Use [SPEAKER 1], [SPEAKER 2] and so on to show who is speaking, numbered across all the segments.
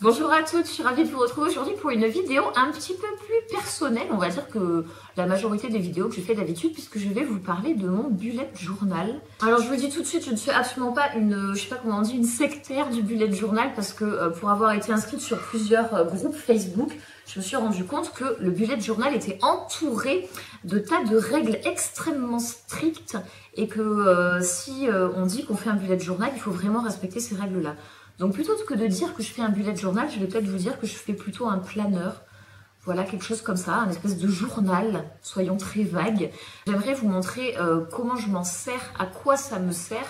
[SPEAKER 1] Bonjour à toutes, je suis ravie de vous retrouver aujourd'hui pour une vidéo un petit peu plus personnelle, on va dire que la majorité des vidéos que je fais d'habitude, puisque je vais vous parler de mon bullet journal. Alors je vous dis tout de suite, je ne suis absolument pas une, je sais pas comment on dit, une sectaire du bullet journal, parce que pour avoir été inscrite sur plusieurs groupes Facebook, je me suis rendu compte que le bullet journal était entouré de tas de règles extrêmement strictes et que si on dit qu'on fait un bullet journal, il faut vraiment respecter ces règles-là. Donc plutôt que de dire que je fais un bullet journal, je vais peut-être vous dire que je fais plutôt un planeur. Voilà, quelque chose comme ça, un espèce de journal, soyons très vagues. J'aimerais vous montrer comment je m'en sers, à quoi ça me sert,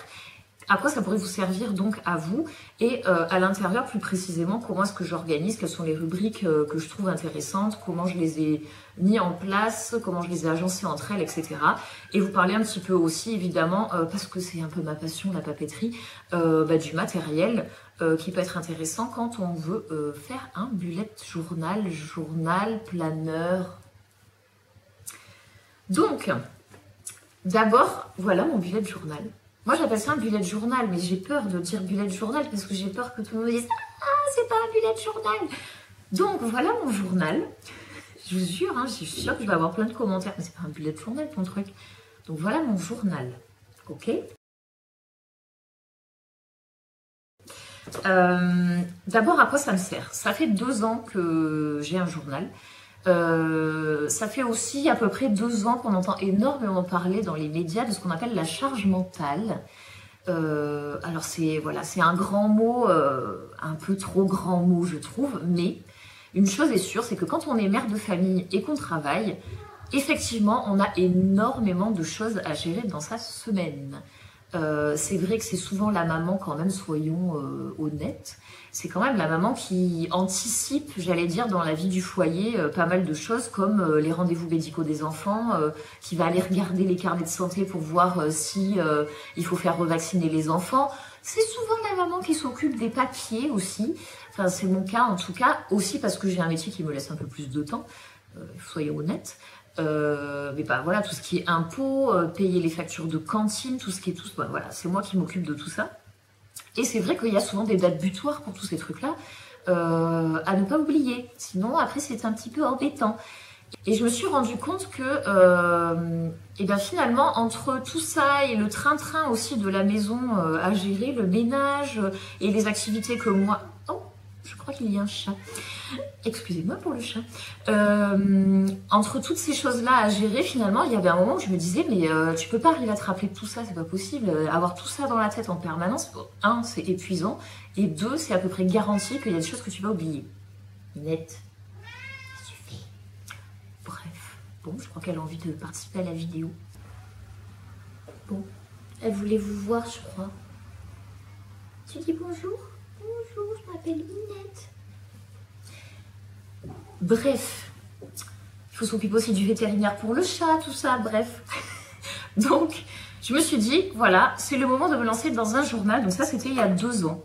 [SPEAKER 1] à quoi ça pourrait vous servir donc à vous, et à l'intérieur plus précisément, comment est-ce que j'organise, quelles sont les rubriques que je trouve intéressantes, comment je les ai mis en place, comment je les ai agencées entre elles, etc. Et vous parler un petit peu aussi, évidemment, parce que c'est un peu ma passion, la papeterie, du matériel qui peut être intéressant quand on veut faire un bullet journal, planeur. Donc, d'abord, voilà mon bullet journal. Moi, j'appelle ça un bullet journal, mais j'ai peur de dire bullet journal parce que j'ai peur que tout le monde me dise « Ah, c'est pas un bullet journal !» Donc, voilà mon journal. Je vous jure, hein, je suis sûre que je vais avoir plein de commentaires. Mais c'est pas un bullet journal, ton truc. Donc, voilà mon journal. Ok. D'abord, à quoi ça me sert? Ça fait 2 ans que j'ai un journal. Ça fait aussi à peu près 2 ans qu'on entend énormément parler dans les médias de ce qu'on appelle la charge mentale. Alors c'est voilà, c'est un grand mot, un peu trop grand mot je trouve, mais une chose est sûre, c'est que quand on est mère de famille et qu'on travaille, effectivement on a énormément de choses à gérer dans sa semaine. C'est vrai que c'est souvent la maman quand même, soyons honnêtes, c'est quand même la maman qui anticipe, j'allais dire, dans la vie du foyer, pas mal de choses comme les rendez-vous médicaux des enfants, qui va aller regarder les carnets de santé pour voir si il faut faire revacciner les enfants. C'est souvent la maman qui s'occupe des papiers aussi, enfin c'est mon cas en tout cas, aussi parce que j'ai un métier qui me laisse un peu plus de temps, soyons honnêtes. Mais bah voilà, tout ce qui est impôts, payer les factures de cantine, tout ce qui est tout, bah, voilà, c'est moi qui m'occupe de tout ça. Et c'est vrai qu'il y a souvent des dates butoirs pour tous ces trucs-là, à ne pas oublier. Sinon, après, c'est un petit peu embêtant. Et je me suis rendu compte que, et ben finalement, entre tout ça et le train-train aussi de la maison à gérer, le ménage et les activités que moi... Oh, je crois qu'il y a un chat. Excusez-moi pour le chat. Entre toutes ces choses-là à gérer, finalement, il y avait un moment où je me disais, mais tu peux pas arriver à te rappeler de tout ça, c'est pas possible. Avoir tout ça dans la tête en permanence, 1, c'est épuisant, et 2, c'est à peu près garanti qu'il y a des choses que tu vas oublier. Net. Ça suffit. Bref. Bon, je crois qu'elle a envie de participer à la vidéo. Bon. Elle voulait vous voir, je crois. Tu dis bonjour? Bonjour, je m'appelle Minette. Bref, il faut s'occuper aussi du vétérinaire pour le chat, tout ça, bref. Donc, je me suis dit, voilà, c'est le moment de me lancer dans un journal. Donc ça, c'était il y a 2 ans.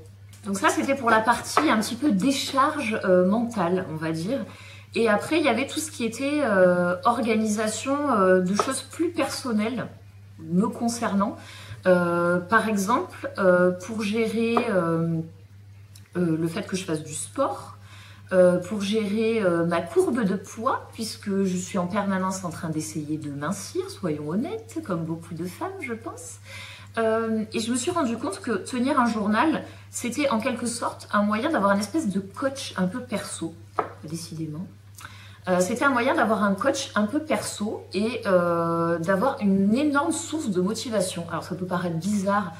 [SPEAKER 1] Donc ça, c'était pour la partie un petit peu décharge mentale, on va dire. Et après, il y avait tout ce qui était organisation de choses plus personnelles me concernant. Par exemple, pour gérer le fait que je fasse du sport, pour gérer ma courbe de poids, puisque je suis en permanence en train d'essayer de mincir, soyons honnêtes, comme beaucoup de femmes, je pense. Et je me suis rendu compte que tenir un journal, c'était en quelque sorte un moyen d'avoir une espèce de coach un peu perso, décidément. C'était un moyen d'avoir un coach un peu perso et d'avoir une énorme source de motivation. Alors ça peut paraître bizarre,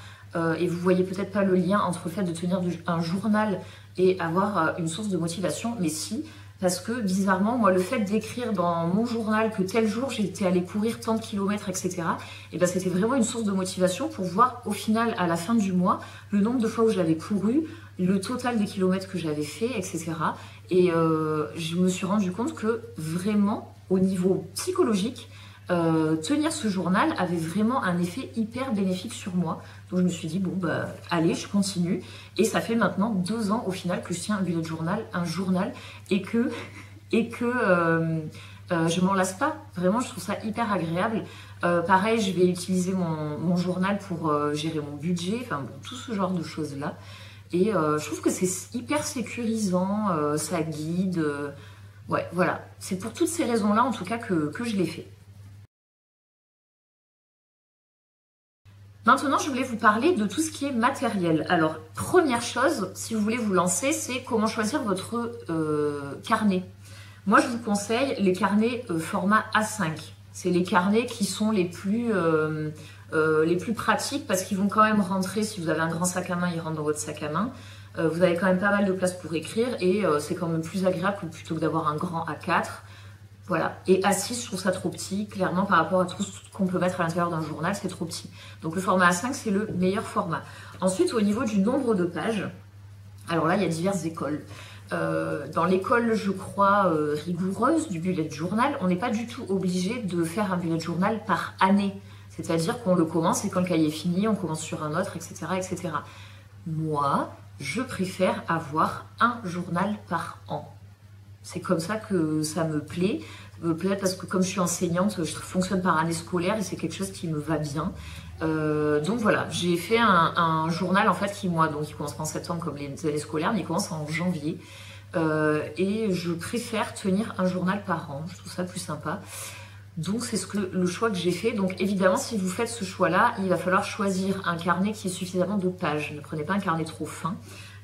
[SPEAKER 1] et vous voyez peut-être pas le lien entre le fait de tenir un journal et avoir une source de motivation, mais si, parce que bizarrement, moi, le fait d'écrire dans mon journal que tel jour j'étais allée courir tant de kilomètres, etc., et ben c'était vraiment une source de motivation pour voir au final, à la fin du mois, le nombre de fois où j'avais couru, le total des kilomètres que j'avais fait, etc. Et je me suis rendu compte que vraiment, au niveau psychologique, tenir ce journal avait vraiment un effet hyper bénéfique sur moi. Donc je me suis dit, bon, bah allez, je continue. Et ça fait maintenant 2 ans au final que je tiens un bullet journal, et que je m'en lasse pas. Vraiment, je trouve ça hyper agréable. Pareil, je vais utiliser mon journal pour gérer mon budget, enfin bon, tout ce genre de choses-là. Et je trouve que c'est hyper sécurisant, ça guide. Ouais, voilà. C'est pour toutes ces raisons-là, en tout cas, que je l'ai fait. Maintenant, je voulais vous parler de tout ce qui est matériel. Alors, première chose, si vous voulez vous lancer, c'est comment choisir votre carnet. Moi, je vous conseille les carnets format A5. C'est les carnets qui sont les plus pratiques parce qu'ils vont quand même rentrer, si vous avez un grand sac à main, ils rentrent dans votre sac à main. Vous avez quand même pas mal de place pour écrire et c'est quand même plus agréable plutôt que d'avoir un grand A4. Voilà. Et A6, je trouve ça trop petit, clairement, par rapport à tout ce qu'on peut mettre à l'intérieur d'un journal, c'est trop petit. Donc le format A5, c'est le meilleur format. Ensuite, au niveau du nombre de pages, alors là, il y a diverses écoles. Dans l'école, je crois, rigoureuse du bullet journal, on n'est pas du tout obligé de faire un bullet journal par année. C'est-à-dire qu'on le commence et quand le cahier est fini, on commence sur un autre, etc., etc. Moi, je préfère avoir un journal par an. C'est comme ça que ça me plaît. Peut-être parce que comme je suis enseignante, je fonctionne par année scolaire et c'est quelque chose qui me va bien. Donc voilà, j'ai fait un journal en fait qui commence pas en septembre comme les années scolaires, mais il commence en janvier. Et je préfère tenir un journal par an. Je trouve ça plus sympa. Donc c'est le choix que j'ai fait. Donc évidemment, si vous faites ce choix-là, il va falloir choisir un carnet qui ait suffisamment de pages. Ne prenez pas un carnet trop fin.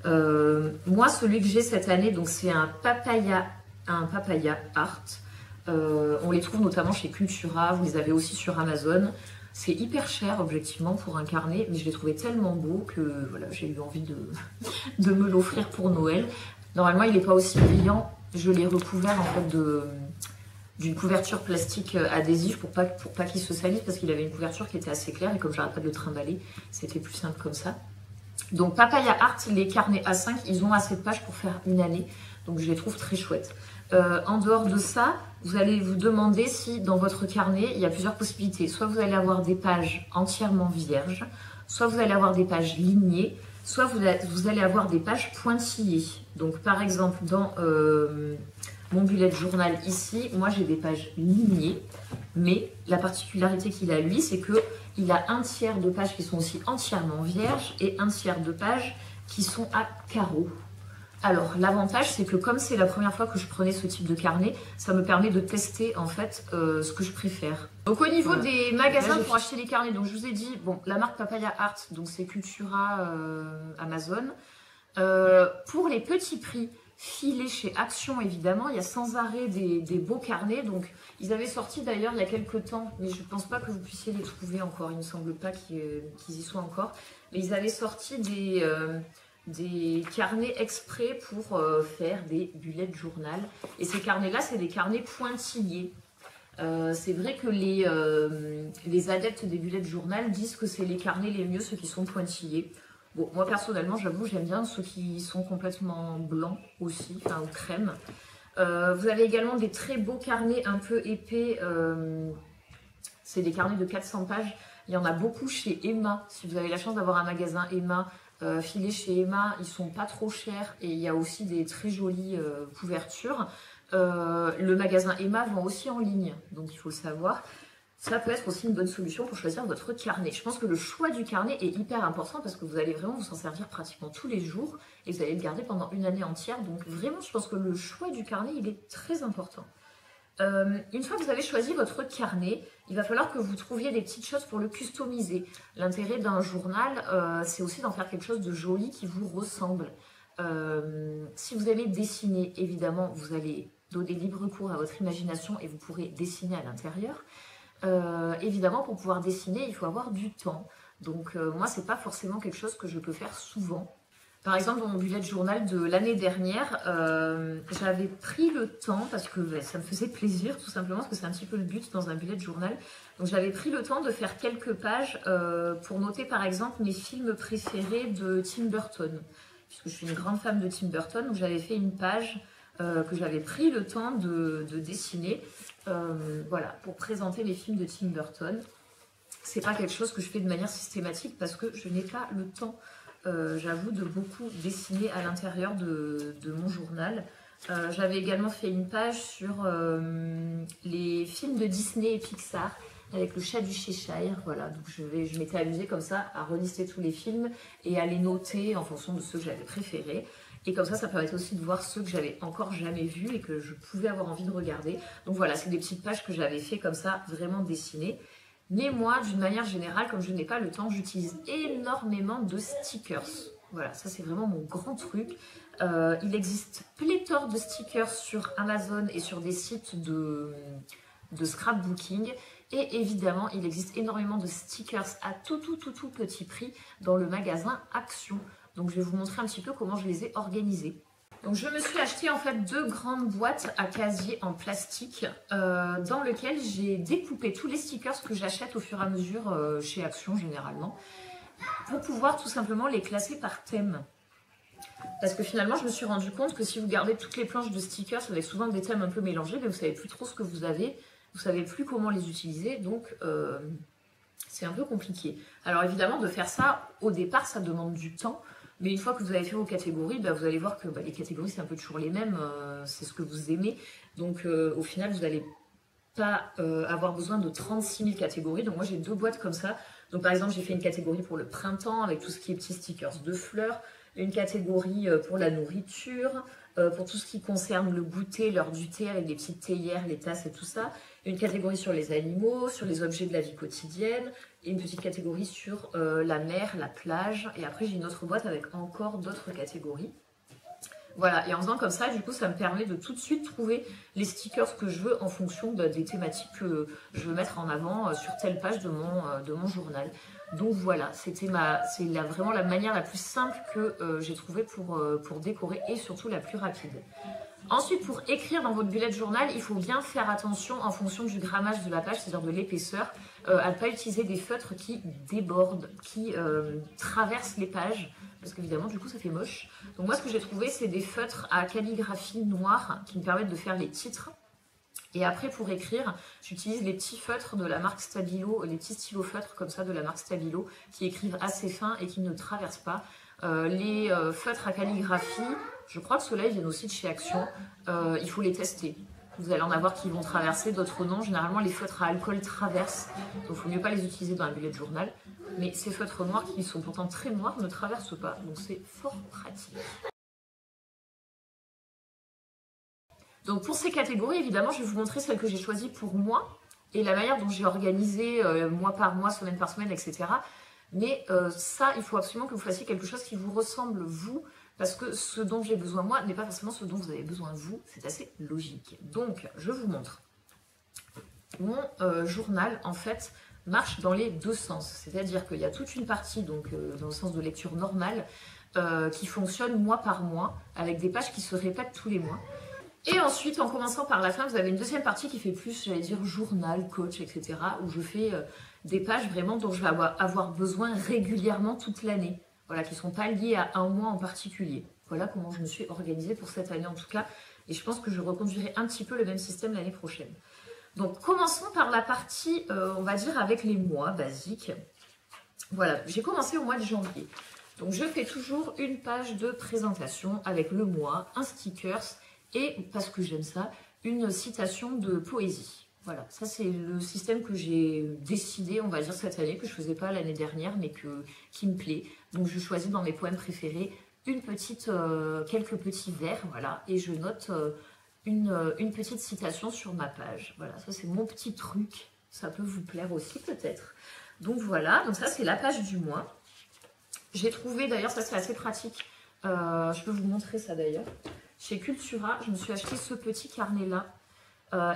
[SPEAKER 1] Moi, celui que j'ai cette année, donc c'est un Papaya Art. On les trouve notamment chez Cultura, vous les avez aussi sur Amazon. C'est hyper cher, objectivement, pour un carnet, mais je l'ai trouvé tellement beau que voilà, j'ai eu envie de me l'offrir pour Noël. Normalement, il n'est pas aussi brillant. Je l'ai recouvert en fait d'une couverture plastique adhésive pour pas qu'il se salisse parce qu'il avait une couverture qui était assez claire et comme j'arrête pas de le trimballer, c'était plus simple comme ça. Donc Papaya Art, les carnets A5, ils ont assez de pages pour faire une année. Donc je les trouve très chouettes. En dehors de ça, vous allez vous demander si dans votre carnet, il y a plusieurs possibilités. Soit vous allez avoir des pages entièrement vierges, soit vous allez avoir des pages lignées, soit vous allez avoir des pages pointillées. Donc par exemple, dans mon bullet journal ici, moi j'ai des pages lignées, mais la particularité qu'il a lui, c'est que il a un tiers de pages qui sont aussi entièrement vierges et un tiers de pages qui sont à carreaux. Alors l'avantage c'est que comme c'est la première fois que je prenais ce type de carnet, ça me permet de tester en fait ce que je préfère. Donc au niveau des magasins pour acheter les carnets, donc je vous ai dit, bon, la marque Papaya Art, donc c'est Cultura, Amazon. Pour les petits prix, filés chez Action évidemment, il y a sans arrêt des beaux carnets. Donc ils avaient sorti d'ailleurs il y a quelques temps, mais je ne pense pas que vous puissiez les trouver encore, il ne me semble pas qu'ils y soient encore. Mais ils avaient sorti des carnets exprès pour faire des bullets journal. Et ces carnets-là, c'est des carnets pointillés. C'est vrai que les adeptes des bullets journal disent que c'est les carnets les mieux, ceux qui sont pointillés. Bon, moi personnellement, j'avoue, j'aime bien ceux qui sont complètement blancs aussi, enfin ou crème. Vous avez également des très beaux carnets un peu épais. C'est des carnets de 400 pages. Il y en a beaucoup chez Emma. Si vous avez la chance d'avoir un magasin Emma, filés chez Emma, ils sont pas trop chers et il y a aussi des très jolies couvertures. Le magasin Emma vend aussi en ligne, donc il faut le savoir. Ça peut être aussi une bonne solution pour choisir votre carnet. Je pense que le choix du carnet est hyper important parce que vous allez vraiment vous en servir pratiquement tous les jours et vous allez le garder pendant une année entière. Donc vraiment, je pense que le choix du carnet, il est très important. Une fois que vous avez choisi votre carnet, il va falloir que vous trouviez des petites choses pour le customiser. L'intérêt d'un journal, c'est aussi d'en faire quelque chose de joli qui vous ressemble. Si vous aimez dessiner, évidemment, vous allez donner libre cours à votre imagination et vous pourrez dessiner à l'intérieur. Évidemment, pour pouvoir dessiner, il faut avoir du temps. Donc moi, c'est pas forcément quelque chose que je peux faire souvent. Par exemple, dans mon bullet journal de l'année dernière, j'avais pris le temps, parce que ça me faisait plaisir, tout simplement, parce que c'est un petit peu le but dans un bullet journal. Donc j'avais pris le temps de faire quelques pages pour noter, par exemple, mes films préférés de Tim Burton. Puisque je suis une grande fan de Tim Burton, donc j'avais fait une page que j'avais pris le temps de dessiner, voilà, pour présenter les films de Tim Burton. C'est pas quelque chose que je fais de manière systématique parce que je n'ai pas le temps, j'avoue, de beaucoup dessiner à l'intérieur de mon journal. J'avais également fait une page sur les films de Disney et Pixar. avec le chat du Cheshire, voilà. Donc je m'étais amusée comme ça à relister tous les films et à les noter en fonction de ceux que j'avais préférés. Et comme ça permettait aussi de voir ceux que j'avais encore jamais vus et que je pouvais avoir envie de regarder. Donc voilà, c'est des petites pages que j'avais fait comme ça, vraiment dessinées. Mais moi, d'une manière générale, comme je n'ai pas le temps, j'utilise énormément de stickers. Voilà, ça c'est vraiment mon grand truc. Il existe pléthore de stickers sur Amazon et sur des sites de scrapbooking. Et évidemment, il existe énormément de stickers à tout petit prix dans le magasin Action. Donc je vais vous montrer un petit peu comment je les ai organisés. Donc je me suis acheté en fait 2 grandes boîtes à casier en plastique dans lesquelles j'ai découpé tous les stickers que j'achète au fur et à mesure chez Action généralement pour pouvoir tout simplement les classer par thème. Parce que finalement je me suis rendu compte que si vous gardez toutes les planches de stickers avec souvent des thèmes un peu mélangés, mais vous savez plus trop ce que vous avez, vous savez plus comment les utiliser, donc c'est un peu compliqué. Alors évidemment de faire ça au départ ça demande du temps. Mais une fois que vous avez fait vos catégories, vous allez voir que les catégories, c'est un peu toujours les mêmes, c'est ce que vous aimez. Donc au final, vous n'allez pas avoir besoin de 36 000 catégories. Donc moi, j'ai 2 boîtes comme ça. Donc par exemple, j'ai fait une catégorie pour le printemps avec tout ce qui est petits stickers de fleurs, une catégorie pour la nourriture, pour tout ce qui concerne le goûter, l'heure du thé avec des petites théières, les tasses et tout ça, une catégorie sur les animaux, sur les objets de la vie quotidienne, et une petite catégorie sur la mer, la plage, et après j'ai une autre boîte avec encore d'autres catégories. Voilà, et en faisant comme ça, du coup, ça me permet de tout de suite trouver les stickers que je veux en fonction des thématiques que je veux mettre en avant sur telle page de mon journal. Donc voilà, c'est vraiment la manière la plus simple que j'ai trouvée pour décorer et surtout la plus rapide. Ensuite, pour écrire dans votre bullet journal, il faut bien faire attention en fonction du grammage de la page, c'est-à-dire de l'épaisseur, à ne pas utiliser des feutres qui débordent, qui traversent les pages, parce qu'évidemment, du coup, ça fait moche. Donc moi, ce que j'ai trouvé, c'est des feutres à calligraphie noire qui me permettent de faire les titres. Et après, pour écrire, j'utilise les petits feutres de la marque Stabilo, les petits stylos feutres comme ça de la marque Stabilo, qui écrivent assez fin et qui ne traversent pas. Les feutres à calligraphie, je crois que ceux-là, ils viennent aussi de chez Action. Il faut les tester. Vous allez en avoir qui vont traverser, d'autres non. Généralement, les feutres à alcool traversent. Donc, il ne faut mieux pas les utiliser dans un bullet journal. Mais ces feutres noirs, qui sont pourtant très noirs, ne traversent pas. Donc, c'est fort pratique. Donc, pour ces catégories, évidemment, je vais vous montrer celles que j'ai choisies pour moi et la manière dont j'ai organisé mois par mois, semaine par semaine, etc. Mais ça, il faut absolument que vous fassiez quelque chose qui vous ressemble, vous, parce que ce dont j'ai besoin moi n'est pas forcément ce dont vous avez besoin vous, c'est assez logique. Donc, je vous montre. Mon journal, en fait, marche dans les 2 sens. C'est-à-dire qu'il y a toute une partie, donc dans le sens de lecture normale, qui fonctionne mois par mois, avec des pages qui se répètent tous les mois. Et ensuite, en commençant par la fin, vous avez une deuxième partie qui fait plus, j'allais dire, journal, coach, etc., où je fais des pages vraiment dont je vais avoir besoin régulièrement toute l'année. Voilà, qui ne sont pas liées à un mois en particulier. Voilà comment je me suis organisée pour cette année en tout cas. Et je pense que je reconduirai un petit peu le même système l'année prochaine. Donc, commençons par la partie, on va dire, avec les mois basiques. Voilà, j'ai commencé au mois de janvier. Donc, je fais toujours une page de présentation avec le mois, un stickers et, parce que j'aime ça, une citation de poésie. Voilà, ça c'est le système que j'ai décidé, on va dire, cette année, que je ne faisais pas l'année dernière, mais qui me plaît. Donc je choisis dans mes poèmes préférés quelques petits vers, voilà, et je note une petite citation sur ma page. Voilà, ça c'est mon petit truc, ça peut vous plaire aussi peut-être. Donc voilà, donc ça c'est la page du mois. J'ai trouvé, d'ailleurs, ça c'est assez pratique, je peux vous montrer ça d'ailleurs. Chez Cultura, je me suis acheté ce petit carnet-là.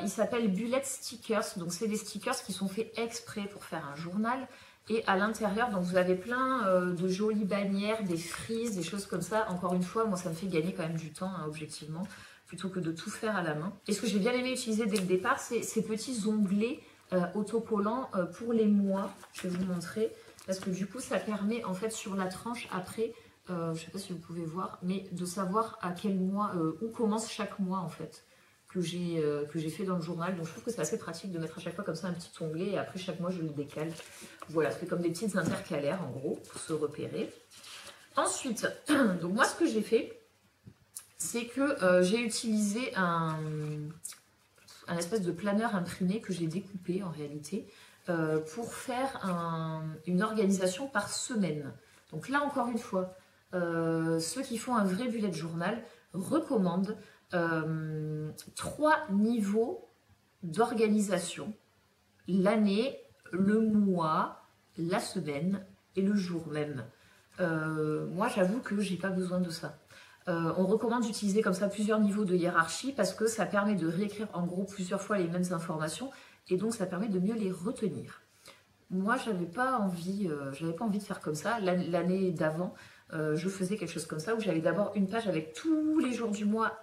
[SPEAKER 1] Il s'appelle Bullet Stickers. Donc, c'est des stickers qui sont faits exprès pour faire un journal. Et à l'intérieur, donc vous avez plein de jolies bannières, des frises, des choses comme ça. Encore une fois, moi, ça me fait gagner quand même du temps, hein, objectivement, plutôt que de tout faire à la main. Et ce que j'ai bien aimé utiliser dès le départ, c'est ces petits onglets autocollants pour les mois. Je vais vous montrer. Parce que du coup, ça permet, en fait, sur la tranche après... je ne sais pas si vous pouvez voir, mais de savoir à quel mois, où commence chaque mois en fait, que j'ai fait dans le journal. Donc je trouve que c'est assez pratique de mettre à chaque fois comme ça un petit onglet et après chaque mois je le décale. Voilà, ça fait comme des petites intercalaires en gros pour se repérer. Ensuite, donc moi ce que j'ai fait, c'est que j'ai utilisé un espèce de planeur imprimé que j'ai découpé en réalité. pour faire une organisation par semaine. Donc là, encore une fois, ceux qui font un vrai bullet journal recommandent 3 niveaux d'organisation: l'année, le mois, la semaine et le jour même. Moi, j'avoue que j'ai pas besoin de ça. On recommande d'utiliser comme ça plusieurs niveaux de hiérarchie parce que ça permet de réécrire en gros plusieurs fois les mêmes informations et donc ça permet de mieux les retenir. Moi, j'avais pas envie de faire comme ça. L'année d'avant, je faisais quelque chose comme ça où j'avais d'abord une page avec tous les jours du mois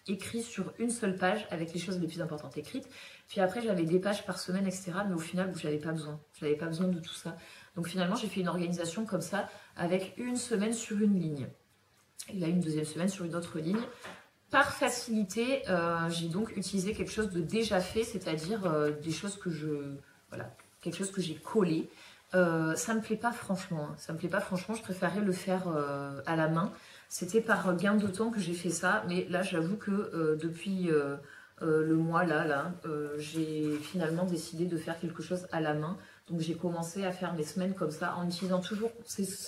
[SPEAKER 1] écrits sur une seule page avec les choses les plus importantes écrites. Puis après, j'avais des pages par semaine, etc. Mais au final, j'avais pas besoin. J'avais pas besoin de tout ça. Donc finalement, j'ai fait une organisation comme ça avec une semaine sur une ligne. Et là, une deuxième semaine sur une autre ligne. Par facilité, j'ai donc utilisé quelque chose de déjà fait, c'est-à-dire des choses que voilà, quelque chose que j'ai collé. Ça me plaît pas franchement. Hein. Ça me plaît pas franchement. Je préférais le faire à la main. C'était par gain de temps que j'ai fait ça, mais là, j'avoue que depuis le mois j'ai finalement décidé de faire quelque chose à la main. Donc j'ai commencé à faire mes semaines comme ça en utilisant toujours.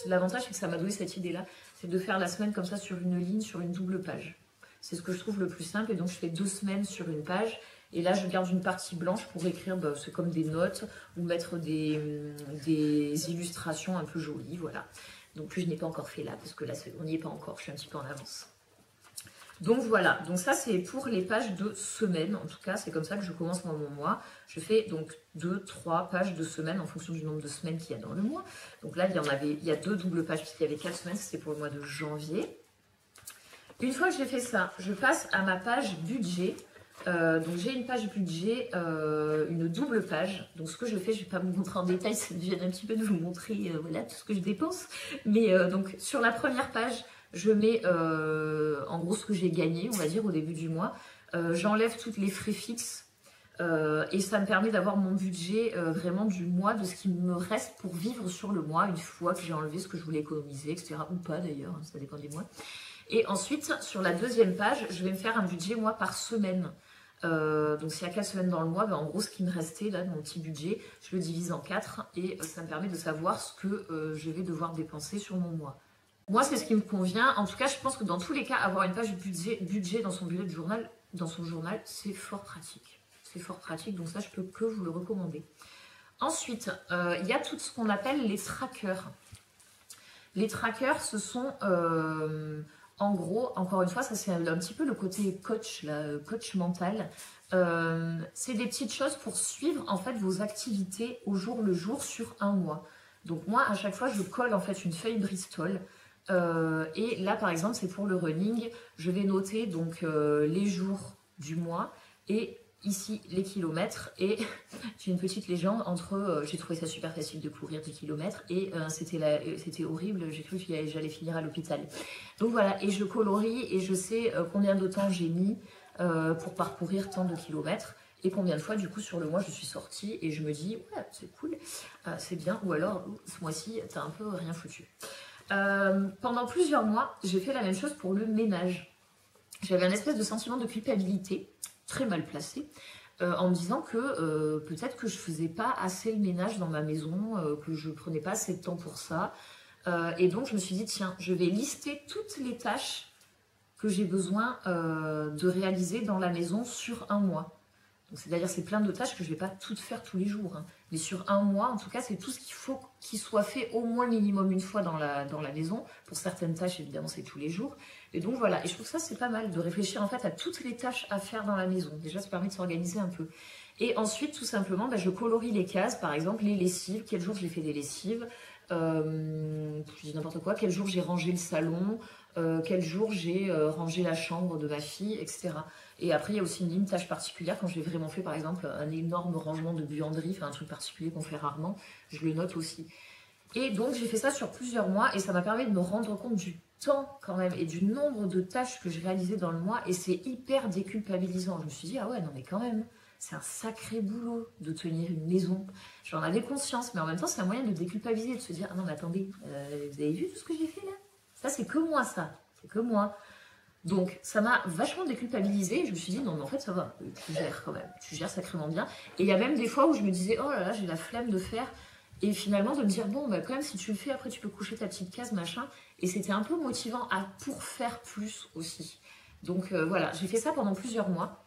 [SPEAKER 1] L'avantage, c'est que ça m'a donné cette idée-là, c'est de faire la semaine comme ça sur une ligne, sur une double page. C'est ce que je trouve le plus simple. Et donc je fais 2 semaines sur une page. Et là, je garde une partie blanche pour écrire, c'est comme des notes ou mettre des illustrations un peu jolies, voilà. Donc je n'ai pas encore fait là parce que là, on n'y est pas encore. Je suis un petit peu en avance. Donc voilà, donc ça c'est pour les pages de semaine, en tout cas c'est comme ça que je commence mon mois. Je fais donc 2-3 pages de semaine en fonction du nombre de semaines qu'il y a dans le mois. Donc là il y a 2 doubles pages puisqu'il y avait 4 semaines, c'était pour le mois de janvier. Une fois que j'ai fait ça, je passe à ma page budget. Donc j'ai une page budget, une double page. Donc ce que je fais, je ne vais pas vous montrer en détail, ça vient un petit peu de vous montrer voilà, tout ce que je dépense. Mais donc sur la première page, je mets en gros ce que j'ai gagné, on va dire, au début du mois. J'enlève toutes les frais fixes et ça me permet d'avoir mon budget vraiment du mois, de ce qui me reste pour vivre sur le mois, une fois que j'ai enlevé ce que je voulais économiser, etc. Ou pas d'ailleurs, hein, ça dépend des mois. Et ensuite, sur la deuxième page, je vais me faire un budget moi par semaine. Donc s'il y a 4 semaines dans le mois, en gros ce qui me restait là, mon petit budget, je le divise en 4 et ça me permet de savoir ce que je vais devoir dépenser sur mon mois. Moi, c'est ce qui me convient. En tout cas, je pense que dans tous les cas, avoir une page budget dans son bullet journal, dans son journal, c'est fort pratique. C'est fort pratique, donc ça, je peux que vous le recommander. Ensuite, il y a tout ce qu'on appelle les trackers. Les trackers, ce sont, en gros, encore une fois, ça c'est un petit peu le côté coach, là, coach mental. C'est des petites choses pour suivre en fait vos activités au jour le jour sur un mois. Donc moi, à chaque fois, je colle en fait une feuille Bristol. Et là, par exemple, c'est pour le running. Je vais noter donc les jours du mois et ici les kilomètres. Et j'ai une petite légende entre j'ai trouvé ça super facile de courir 10 km et c'était horrible. J'ai cru que j'allais finir à l'hôpital. Donc voilà, et je colorie et je sais combien de temps j'ai mis pour parcourir tant de kilomètres. Et combien de fois, du coup, sur le mois, je suis sortie et je me dis, ouais, c'est cool, c'est bien. Ou alors, ce mois-ci, t'as un peu rien foutu. Pendant plusieurs mois, j'ai fait la même chose pour le ménage. J'avais un espèce de sentiment de culpabilité, très mal placé, en me disant que peut-être que je faisais pas assez le ménage dans ma maison, que je prenais pas assez de temps pour ça. Et donc, je me suis dit, tiens, je vais lister toutes les tâches que j'ai besoin de réaliser dans la maison sur un mois. C'est-à-dire, c'est plein de tâches que je ne vais pas toutes faire tous les jours. Hein. Mais sur un mois, en tout cas, c'est tout ce qu'il faut qu'il soit fait au moins minimum une fois dans la maison. Pour certaines tâches, évidemment, c'est tous les jours. Et donc, voilà. Et je trouve que ça, c'est pas mal de réfléchir, en fait, à toutes les tâches à faire dans la maison. Déjà, ça permet de s'organiser un peu. Et ensuite, tout simplement, je colorie les cases. Par exemple, les lessives. Quel jour j'ai fait des lessives je dis n'importe quoi. Quel jour j'ai rangé le salon quel jour j'ai rangé la chambre de ma fille, etc. Et après, il y a aussi une ligne tâche particulière. Quand j'ai vraiment fait, par exemple, un énorme rangement de buanderie, enfin un truc particulier qu'on fait rarement, je le note aussi. Et donc, j'ai fait ça sur plusieurs mois et ça m'a permis de me rendre compte du temps quand même et du nombre de tâches que je réalisais dans le mois. Et c'est hyper déculpabilisant. Je me suis dit, ah ouais, non mais quand même, c'est un sacré boulot de tenir une maison. J'en avais conscience, mais en même temps, c'est un moyen de déculpabiliser, de se dire, ah non mais attendez, vous avez vu tout ce que j'ai fait là? Ça, c'est que moi, ça. C'est que moi. Donc, ça m'a vachement déculpabilisée. Je me suis dit, non, mais en fait, ça va, tu gères quand même. Tu gères sacrément bien. Et il y a même des fois où je me disais, oh là là, j'ai la flemme de faire. Et finalement, de me dire, bon, bah, quand même, si tu le fais, après, tu peux coucher ta petite case, machin. Et c'était un peu motivant pour faire plus aussi. Donc, voilà, j'ai fait ça pendant plusieurs mois.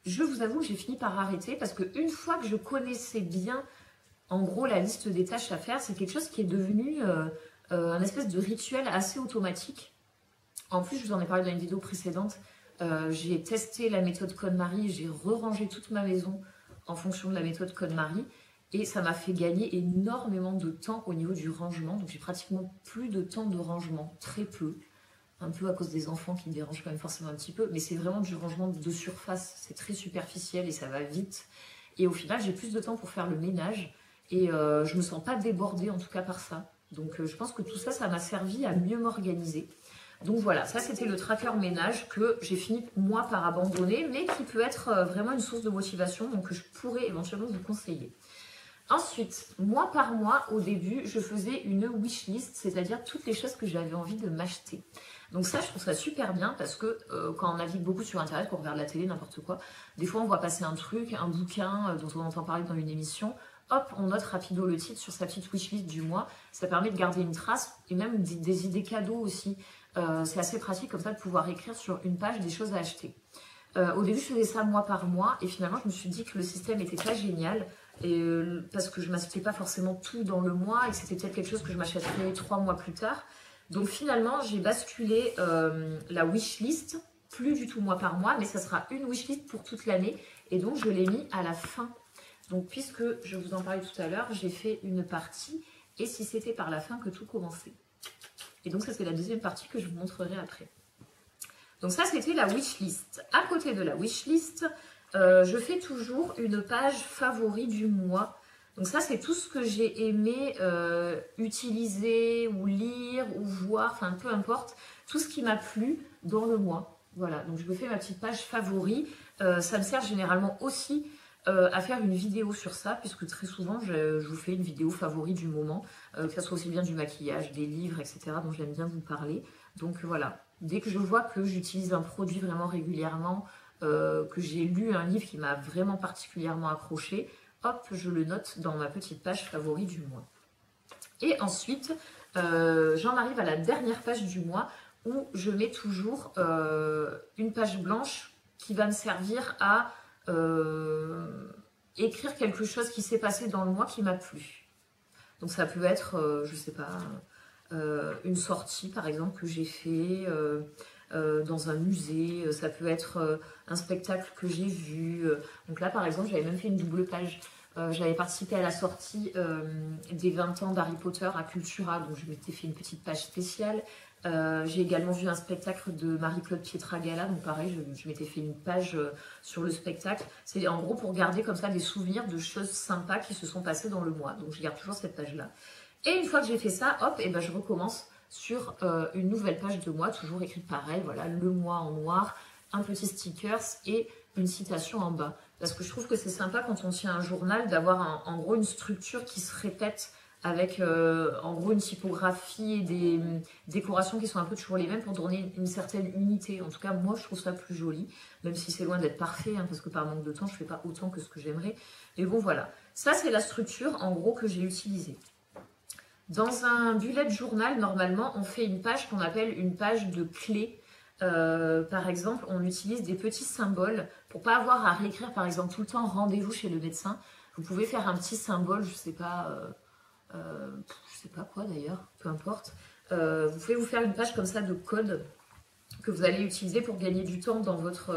[SPEAKER 1] Je vous avoue que j'ai fini par arrêter parce qu'une fois que je connaissais bien, en gros, la liste des tâches à faire, c'est quelque chose qui est devenu un espèce de rituel assez automatique. En plus, je vous en ai parlé dans une vidéo précédente, j'ai testé la méthode KonMari, j'ai re-rangé toute ma maison en fonction de la méthode KonMari et ça m'a fait gagner énormément de temps au niveau du rangement. Donc j'ai pratiquement plus de temps de rangement, très peu. Un peu à cause des enfants qui me dérangent quand même forcément un petit peu, mais c'est vraiment du rangement de surface, c'est très superficiel et ça va vite. Et au final, j'ai plus de temps pour faire le ménage et je me sens pas débordée en tout cas par ça. Donc je pense que tout ça, ça m'a servi à mieux m'organiser. Donc voilà, ça c'était le tracker ménage que j'ai fini moi par abandonner, mais qui peut être vraiment une source de motivation, donc que je pourrais éventuellement vous conseiller. Ensuite, mois par mois, au début, je faisais une wishlist, c'est-à-dire toutes les choses que j'avais envie de m'acheter. Donc ça, je trouve ça super bien parce que quand on navigue beaucoup sur Internet, qu'on regarde la télé, n'importe quoi, des fois on voit passer un truc, un bouquin dont on entend parler dans une émission, hop, on note rapido le titre sur sa petite wishlist du mois. Ça permet de garder une trace et même des idées cadeaux aussi. C'est assez pratique comme ça de pouvoir écrire sur une page des choses à acheter. Au début, je faisais ça mois par mois et finalement, je me suis dit que le système n'était pas génial et, parce que je ne m'achetais pas forcément tout dans le mois et que c'était peut-être quelque chose que je m'achèterais 3 mois plus tard. Donc finalement, j'ai basculé la wishlist, plus du tout mois par mois, mais ça sera une wishlist pour toute l'année et donc je l'ai mis à la fin. Donc puisque je vous en parlais tout à l'heure, j'ai fait une partie et si c'était par la fin que tout commençait. Et donc ça c'est la deuxième partie que je vous montrerai après. Donc ça c'était la wishlist. À côté de la wishlist, je fais toujours une page favori du mois. Donc ça c'est tout ce que j'ai aimé utiliser ou lire ou voir, enfin peu importe, tout ce qui m'a plu dans le mois. Voilà, donc je me fais ma petite page favori. Ça me sert généralement aussi à faire une vidéo sur ça, puisque très souvent je vous fais une vidéo favori du moment, que ça soit aussi bien du maquillage, des livres, etc. dont j'aime bien vous parler. Donc voilà, dès que je vois que j'utilise un produit vraiment régulièrement, que j'ai lu un livre qui m'a vraiment particulièrement accroché, hop, je le note dans ma petite page favori du mois. Et ensuite, j'en arrive à la dernière page du mois où je mets toujours une page blanche qui va me servir à écrire quelque chose qui s'est passé dans le mois qui m'a plu. Donc ça peut être, je sais pas, une sortie par exemple que j'ai fait dans un musée, ça peut être un spectacle que j'ai vu. Donc là par exemple j'avais même fait une double page. J'avais participé à la sortie des 20 ans d'Harry Potter à Cultura, donc je m'étais fait une petite page spéciale. J'ai également vu un spectacle de Marie-Claude Pietragala, donc pareil, je m'étais fait une page sur le spectacle. C'est en gros pour garder comme ça des souvenirs de choses sympas qui se sont passées dans le mois. Donc je garde toujours cette page-là. Et une fois que j'ai fait ça, hop, et ben je recommence sur une nouvelle page de mois, toujours écrite pareil, voilà, le mois en noir, un petit stickers et une citation en bas. Parce que je trouve que c'est sympa quand on tient un journal d'avoir en gros une structure qui se répète avec en gros une typographie et des décorations qui sont un peu toujours les mêmes pour donner une certaine unité. En tout cas, moi je trouve ça plus joli, même si c'est loin d'être parfait, hein, parce que par manque de temps, je ne fais pas autant que ce que j'aimerais. Mais bon, voilà. Ça, c'est la structure en gros que j'ai utilisée. Dans un bullet journal, normalement, on fait une page qu'on appelle une page de clés. Par exemple, on utilise des petits symboles pour pas avoir à réécrire, par exemple, tout le temps rendez-vous chez le médecin. Vous pouvez faire un petit symbole, je sais pas quoi d'ailleurs, peu importe. Vous pouvez vous faire une page comme ça de code que vous allez utiliser pour gagner du temps dans votre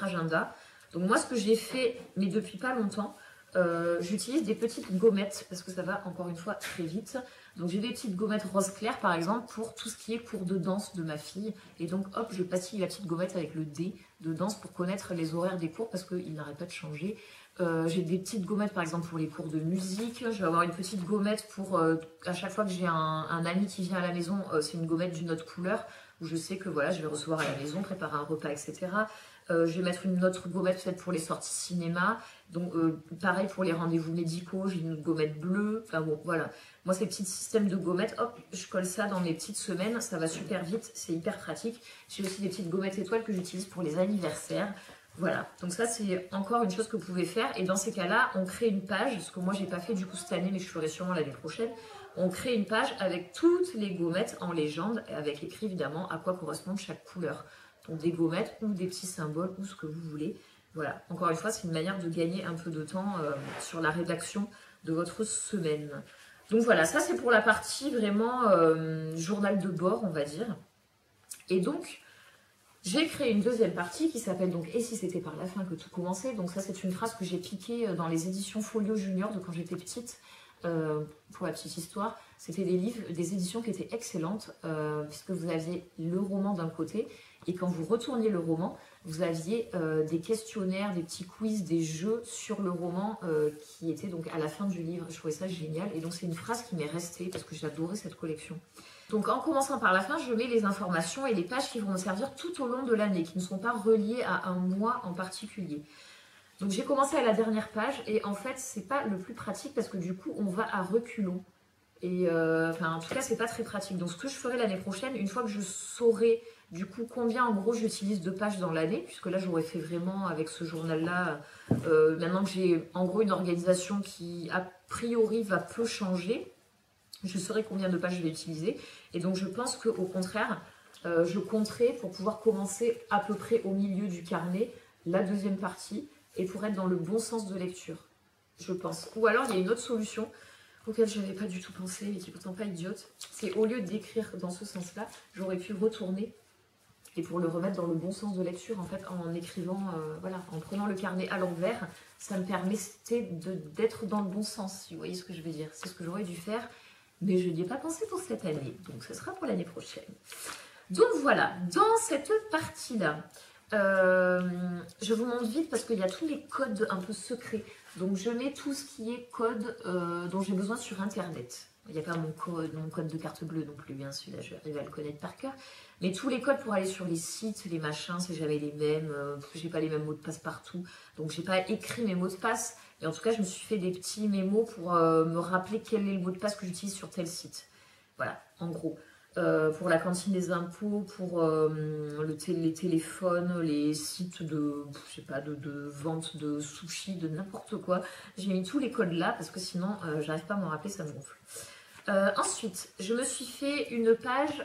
[SPEAKER 1] agenda. Donc moi, ce que j'ai fait, mais depuis pas longtemps, j'utilise des petites gommettes parce que ça va encore une fois très vite. Donc j'ai des petites gommettes rose clair par exemple pour tout ce qui est cours de danse de ma fille. Et donc hop, je patille la petite gommette avec le D de danse pour connaître les horaires des cours parce qu'ils n'arrêtent pas de changer. J'ai des petites gommettes par exemple pour les cours de musique. Je vais avoir une petite gommette pour à chaque fois que j'ai un ami qui vient à la maison, c'est une gommette d'une autre couleur où je sais que voilà, je vais recevoir à la maison, préparer un repas, etc. Je vais mettre une autre gommette faite pour les sorties cinéma. Donc pareil pour les rendez-vous médicaux, j'ai une gommette bleue. Enfin bon, voilà. Moi, ces petits systèmes de gommettes, hop, je colle ça dans mes petites semaines. Ça va super vite, c'est hyper pratique. J'ai aussi des petites gommettes étoiles que j'utilise pour les anniversaires. Voilà, donc ça c'est encore une chose que vous pouvez faire. Et dans ces cas-là, on crée une page, ce que moi j'ai pas fait du coup cette année, mais je ferai sûrement l'année prochaine. On crée une page avec toutes les gommettes en légende, avec écrit évidemment à quoi correspond chaque couleur. Donc des gommettes ou des petits symboles ou ce que vous voulez. Voilà, encore une fois, c'est une manière de gagner un peu de temps sur la rédaction de votre semaine. Donc voilà, ça c'est pour la partie vraiment journal de bord, on va dire. Et donc, j'ai créé une deuxième partie qui s'appelle donc « Et si c'était par la fin que tout commençait ?» Donc ça, c'est une phrase que j'ai piquée dans les éditions Folio Junior de quand j'étais petite. Pour la petite histoire, c'était des livres, des éditions qui étaient excellentes, puisque vous aviez le roman d'un côté, et quand vous retourniez le roman, vous aviez des questionnaires, des petits quiz, des jeux sur le roman qui étaient donc à la fin du livre. Je trouvais ça génial, et donc c'est une phrase qui m'est restée, parce que j'adorais cette collection. Donc en commençant par la fin, je mets les informations et les pages qui vont me servir tout au long de l'année, qui ne sont pas reliées à un mois en particulier. Donc j'ai commencé à la dernière page et en fait c'est pas le plus pratique parce que du coup on va à reculons. Et enfin en tout cas c'est pas très pratique. Donc ce que je ferai l'année prochaine, une fois que je saurai du coup combien en gros j'utilise de pages dans l'année, puisque là j'aurais fait vraiment avec ce journal-là, maintenant que j'ai en gros une organisation qui a priori va peu changer, je saurai combien de pages je vais utiliser. Et donc je pense qu'au contraire, je compterai pour pouvoir commencer à peu près au milieu du carnet la deuxième partie et pour être dans le bon sens de lecture, je pense. Ou alors il y a une autre solution auquel je n'avais pas du tout pensé et qui est pourtant pas idiote. C'est au lieu d'écrire dans ce sens-là, j'aurais pu retourner et pour le remettre dans le bon sens de lecture, en fait, en écrivant, voilà, en prenant le carnet à l'envers, ça me permettait d'être dans le bon sens, si vous voyez ce que je veux dire. C'est ce que j'aurais dû faire, mais je n'y ai pas pensé pour cette année, donc ce sera pour l'année prochaine. Donc voilà, dans cette partie-là, je vous montre vite parce qu'il y a tous les codes un peu secrets. Donc je mets tout ce qui est code dont j'ai besoin sur internet. Il n'y a pas mon code de carte bleue non plus, bien sûr, là je vais arriver à le connaître par cœur. Mais tous les codes pour aller sur les sites, les machins, c'est jamais les mêmes. J'ai pas les mêmes mots de passe partout. Donc j'ai pas écrit mes mots de passe. Et en tout cas, je me suis fait des petits mémos pour me rappeler quel est le mot de passe que j'utilise sur tel site. Voilà, en gros. Pour la cantine des impôts, pour les téléphones, les sites de, je sais pas, de vente de sushi, de n'importe quoi. J'ai mis tous les codes là parce que sinon j'arrive pas à m'en rappeler, ça me gonfle. Ensuite, je me suis fait une page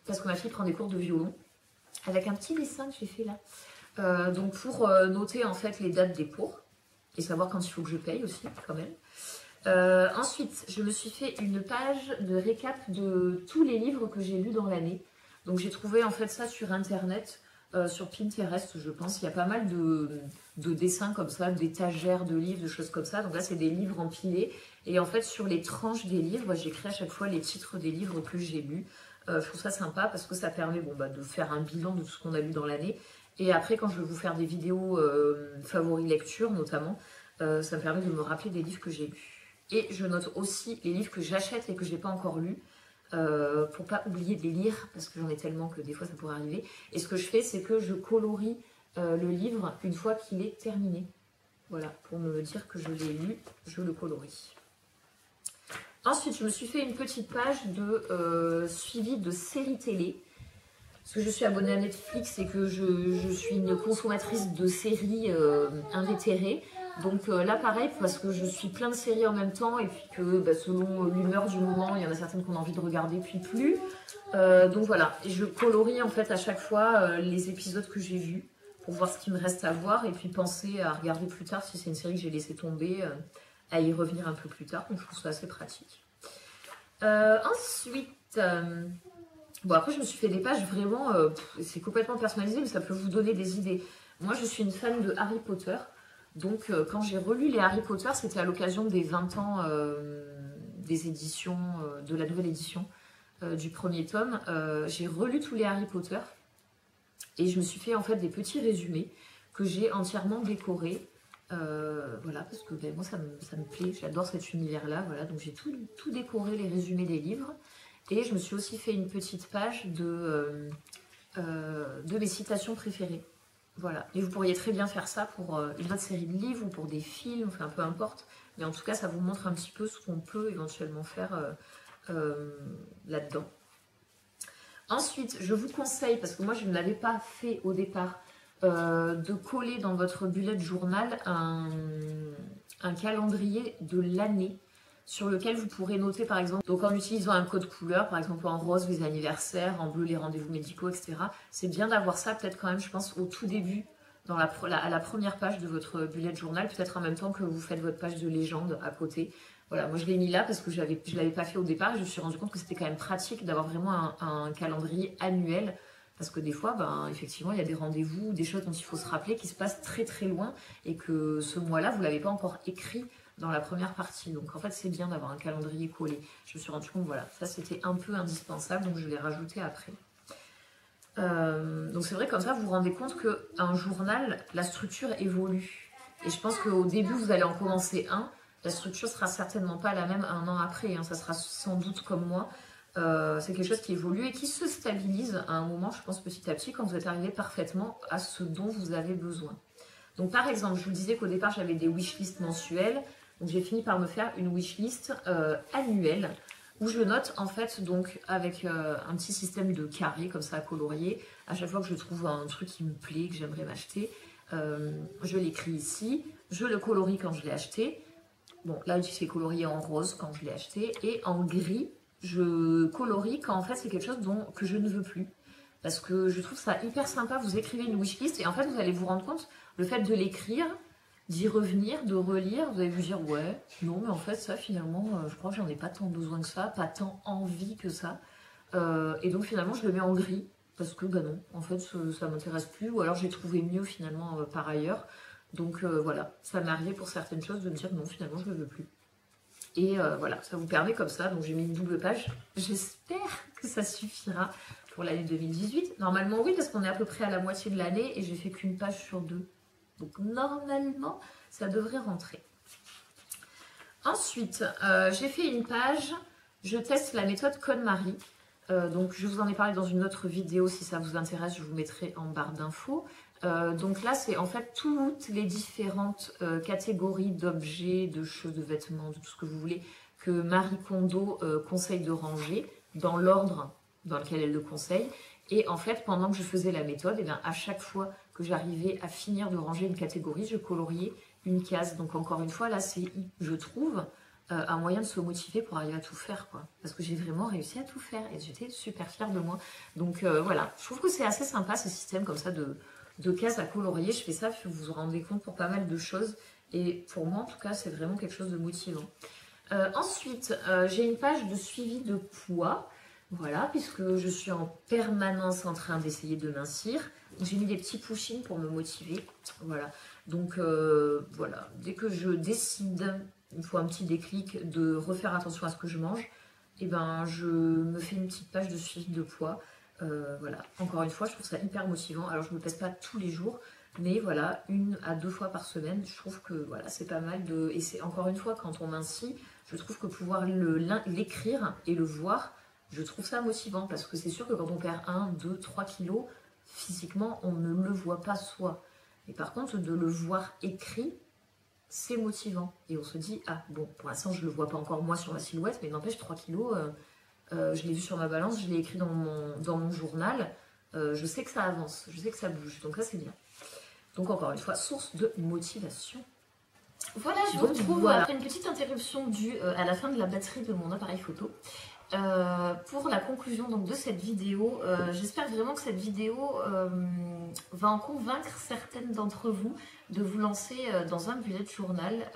[SPEAKER 1] parce que ma fille prend des cours de violon avec un petit dessin que j'ai fait là. Donc pour noter en fait les dates des cours et savoir quand il faut que je paye aussi quand même. Ensuite, je me suis fait une page de récap de tous les livres que j'ai lus dans l'année. Donc j'ai trouvé en fait ça sur internet, sur Pinterest je pense. Il y a pas mal de dessins comme ça, d'étagères de livres, de choses comme ça. Donc là c'est des livres empilés. Et en fait sur les tranches des livres, j'écris à chaque fois les titres des livres que j'ai lus. Je trouve ça sympa parce que ça permet de faire un bilan de tout ce qu'on a lu dans l'année. Et après quand je vais vous faire des vidéos favoris lecture notamment, ça me permet de me rappeler des livres que j'ai lus. Et je note aussi les livres que j'achète et que je n'ai pas encore lus, pour pas oublier de les lire, parce que j'en ai tellement que des fois ça pourrait arriver. Et ce que je fais, c'est que je colorie le livre une fois qu'il est terminé. Voilà, pour me dire que je l'ai lu, je le colorie. Ensuite, je me suis fait une petite page de suivi de séries télé. Parce que je suis abonnée à Netflix et que je suis une consommatrice de séries invétérée. Donc là pareil, parce que je suis plein de séries en même temps et puis que selon l'humeur du moment, il y en a certaines qu'on a envie de regarder puis plus. Donc voilà, et je colorie en fait à chaque fois les épisodes que j'ai vus pour voir ce qu'il me reste à voir et puis penser à regarder plus tard si c'est une série que j'ai laissé tomber, à y revenir un peu plus tard. Donc je trouve ça assez pratique. Ensuite, bon après je me suis fait des pages vraiment, c'est complètement personnalisé mais ça peut vous donner des idées. Moi je suis une fan de Harry Potter. Donc quand j'ai relu les Harry Potter, c'était à l'occasion des 20 ans des éditions, de la nouvelle édition du premier tome. J'ai relu tous les Harry Potter et je me suis fait en fait des petits résumés que j'ai entièrement décorés. Voilà, parce que moi ça me plaît, j'adore cet univers-là. Voilà, donc j'ai tout décoré, les résumés des livres. Et je me suis aussi fait une petite page de mes citations préférées. Voilà, et vous pourriez très bien faire ça pour une autre série de livres ou pour des films, enfin peu importe. Mais en tout cas, ça vous montre un petit peu ce qu'on peut éventuellement faire là-dedans. Ensuite, je vous conseille, parce que moi je ne l'avais pas fait au départ, de coller dans votre bullet journal un calendrier de l'année sur lequel vous pourrez noter par exemple, donc en utilisant un code couleur, par exemple en rose les anniversaires, en bleu les rendez-vous médicaux, etc. C'est bien d'avoir ça peut-être quand même, je pense, au tout début, à la première page de votre bullet journal, peut-être en même temps que vous faites votre page de légende à côté. Voilà, moi je l'ai mis là parce que je l'avais pas fait au départ et je me suis rendu compte que c'était quand même pratique d'avoir vraiment un calendrier annuel. Parce que des fois, ben, effectivement, il y a des rendez-vous, des choses dont il faut se rappeler qui se passent très très loin et que ce mois-là, vous ne l'avez pas encore écrit dans la première partie. Donc en fait, c'est bien d'avoir un calendrier collé. Je me suis rendu compte, voilà, ça c'était un peu indispensable, donc je l'ai rajouté après. Donc c'est vrai, comme ça, vous vous rendez compte qu'un journal, la structure évolue. Et je pense qu'au début, vous allez en commencer un. La structure sera certainement pas la même un an après. Hein, ça sera sans doute comme moi. C'est quelque chose qui évolue et qui se stabilise à un moment, je pense, petit à petit, quand vous êtes arrivé parfaitement à ce dont vous avez besoin. Donc par exemple, je vous disais qu'au départ, j'avais des wishlists mensuelles. Donc j'ai fini par me faire une wishlist annuelle où je note en fait donc avec un petit système de carrés comme ça à colorier. À chaque fois que je trouve un truc qui me plaît, que j'aimerais m'acheter, je l'écris ici. Je le colorie quand je l'ai acheté. Bon, là, c'est colorié en rose quand je l'ai acheté et en gris. Je colorie quand en fait c'est quelque chose que je ne veux plus. Parce que je trouve ça hyper sympa, vous écrivez une wishlist et en fait vous allez vous rendre compte, le fait de l'écrire, d'y revenir, de relire, vous allez vous dire ouais, non mais en fait ça finalement je crois que j'en ai pas tant besoin que ça, pas tant envie que ça. Et donc finalement je le mets en gris, parce que bah non, en fait ça m'intéresse plus, ou alors j'ai trouvé mieux finalement par ailleurs. Donc voilà, ça m'est arrivé pour certaines choses de me dire non finalement je ne le veux plus. Et voilà, ça vous permet comme ça, donc j'ai mis une double page. J'espère que ça suffira pour l'année 2018. Normalement oui, parce qu'on est à peu près à la moitié de l'année et j'ai fait qu'une page sur 2. Donc normalement, ça devrait rentrer. Ensuite, j'ai fait une page, je teste la méthode KonMari. Donc je vous en ai parlé dans une autre vidéo, si ça vous intéresse, je vous mettrai en barre d'infos. Donc là, c'est en fait toutes les différentes catégories d'objets, de choses, de vêtements, de tout ce que vous voulez, que Marie Kondo conseille de ranger dans l'ordre dans lequel elle le conseille. Et en fait, pendant que je faisais la méthode, et bien, à chaque fois que j'arrivais à finir de ranger une catégorie, je coloriais une case. Donc encore une fois, là, c'est, je trouve, un moyen de se motiver pour arriver à tout faire, quoi. Parce que j'ai vraiment réussi à tout faire et j'étais super fière de moi. Donc voilà, je trouve que c'est assez sympa ce système comme ça de cases à colorier. Je fais ça, vous vous rendez compte, pour pas mal de choses. Et pour moi, en tout cas, c'est vraiment quelque chose de motivant. Ensuite, j'ai une page de suivi de poids. Voilà, puisque je suis en permanence en train d'essayer de mincir. J'ai mis des petits push-ins pour me motiver. Voilà, donc voilà, dès que je décide, il faut un petit déclic, de refaire attention à ce que je mange, et ben je me fais une petite page de suivi de poids. Voilà, encore une fois, je trouve ça hyper motivant. Alors je me pèse pas tous les jours, mais voilà, 1 à 2 fois par semaine, je trouve que voilà, c'est pas mal de. Et c'est encore une fois, quand on mincit, je trouve que pouvoir l'écrire et le voir, je trouve ça motivant, parce que c'est sûr que quand on perd 1, 2, 3 kilos, physiquement, on ne le voit pas soi. Mais par contre, de le voir écrit, c'est motivant. Et on se dit, ah bon, pour l'instant, je ne le vois pas encore moi sur ma silhouette, mais n'empêche, 3 kilos, je l'ai vu sur ma balance, je l'ai écrit dans mon journal, je sais que ça avance, je sais que ça bouge, donc ça c'est bien. Donc encore une fois, source de motivation. Voilà, je vous retrouve après une petite interruption due à la fin de la batterie de mon appareil photo. Pour la conclusion donc de cette vidéo, j'espère vraiment que cette vidéo va en convaincre certaines d'entre vous de vous lancer dans un bullet journal.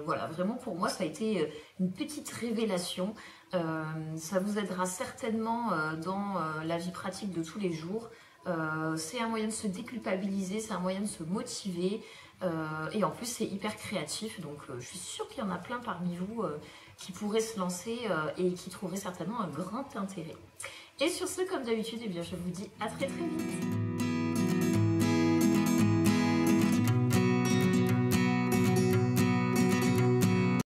[SPEAKER 1] Voilà, vraiment pour moi ça a été une petite révélation. Ça vous aidera certainement dans la vie pratique de tous les jours. C'est un moyen de se déculpabiliser, c'est un moyen de se motiver, et en plus c'est hyper créatif, donc je suis sûre qu'il y en a plein parmi vous qui pourraient se lancer et qui trouveraient certainement un grand intérêt. Et sur ce, comme d'habitude, eh bien, je vous dis à très très vite.